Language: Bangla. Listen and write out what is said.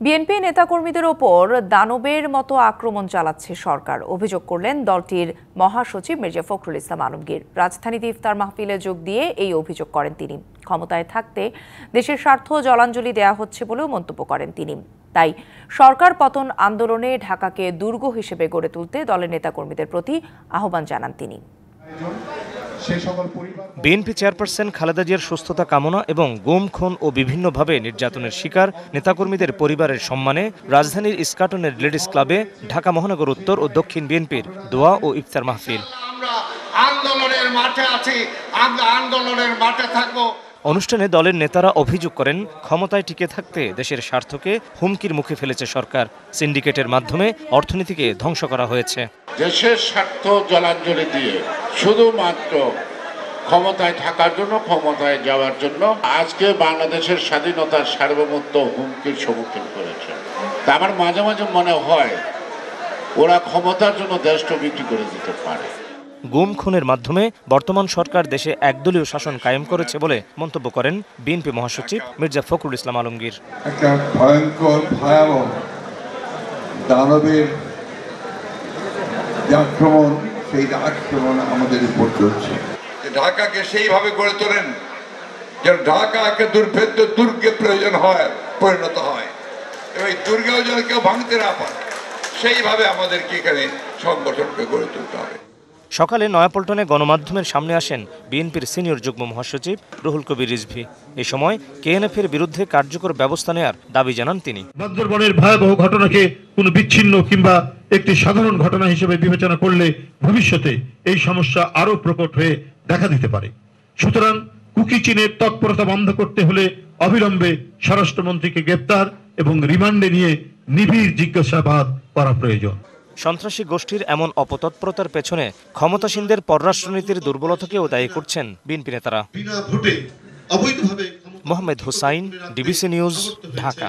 বিএনপি নেতাকর্মীদের ওপর দানবের মতো আক্রমণ চালাচ্ছে সরকার, অভিযোগ করলেন দলটির মহাসচিব মির্জা ফখরুল ইসলাম আলমগীর। রাজধানীতে ইফতার মাহফিলে যোগ দিয়ে এই অভিযোগ করেন তিনি। ক্ষমতায় থাকতে দেশের স্বার্থ জলাঞ্জলি দেয়া হচ্ছে বলেও মন্তব্য করেন তিনি। তাই সরকার পতন আন্দোলনে ঢাকাকে দুর্গ হিসেবে গড়ে তুলতে দলের নেতাকর্মীদের প্রতি আহ্বান জানান তিনি। বিএনপি চেয়ারপারসন খালেদা জিয়ার সুস্থতা কামনা এবং গুম, খুন ও বিভিন্নভাবে নির্যাতনের শিকার নেতাকর্মীদের পরিবারের সম্মানে রাজধানীর ইস্কাটনের লেডিস ক্লাবে ঢাকা মহানগর উত্তর ও দক্ষিণ বিএনপির দোয়া ও ইফতার মাহফিল। আন্দোলনের মাঠে আছি, আমরা আন্দোলনের মাঠে থাকবো। অনুষ্ঠানে দলের নেতারা অভিযোগ করেন, ক্ষমতায় টিকে থাকতে দেশের স্বার্থকে হুমকির মুখে ফেলেছে সরকার। সিন্ডিকেটের মাধ্যমে অর্থনীতিকে ধ্বংস করা হয়েছে। দেশের স্বার্থ জলাঞ্জলি দিয়ে শুধুমাত্র ক্ষমতায় থাকার জন্য, ক্ষমতায় যাওয়ার জন্য আজকে বাংলাদেশের স্বাধীনতার সার্বভৌমত্ব হুমকির সম্মুখীন করেছে। তা আমার মাঝে মাঝে মনে হয় ওরা ক্ষমতার জন্য দেশটা বিক্রি করে দিতে পারে। গুম, খুনের মাধ্যমে বর্তমান সরকার দেশে একদলীয় শাসন কায়েম করেছে বলে মন্তব্য করেন বিএনপি মহাসচিব মির্জা ফখরুল ইসলাম আলমগীর। একটা ভয়ঙ্কর ভয়াবহ দানবের আক্রমণ, সেই আক্রমণ আমাদের উপর চলছে। ঢাকাকে সেইভাবে গড়ে তোলেন যেন ঢাকাকে দুর্ভেদ্য দুর্গে প্রয়োজন হয় পরিণত হয়, এবং দুর্গেও যেন কেউ ভাঙতে না পারে, সেইভাবে আমাদেরকে এখানে সংগঠনকে গড়ে তুলতে হবে। সকালে নয়াপল্টনে গণমাধ্যমের সামনে আসেন বিএনপির সিনিয়র যুগ্ম মহাসচিব রুহুল কবির রিজভী। এ সময় কেএনএফের বিরুদ্ধে কার্যকর ব্যবস্থা নেওয়ার দাবি জানান তিনি। বান্দরবনের ভয়াবহ ঘটনাকে কোনো বিচ্ছিন্ন কিংবা একটি সাধারণ ঘটনা হিসেবে বিবেচনা করলে ভবিষ্যতে এই সমস্যা আরও প্রকট হয়ে দেখা দিতে পারে। সুতরাং কুকি চীনের তৎপরতা বন্ধ করতে হলে অবিলম্বে স্বরাষ্ট্রমন্ত্রীকে গ্রেপ্তার এবং রিমান্ডে নিয়ে নিবিড় জিজ্ঞাসাবাদ করা প্রয়োজন। সন্ত্রাসী গোষ্ঠীর এমন অপতৎপরতার পেছনে ক্ষমতাসীনদের পররাষ্ট্রনীতির দুর্বলতাকেও দায়ী করছেন বিএনপি নেতারা। মোহাম্মদ হুসাইন, ডিবিসি নিউজ, ঢাকা।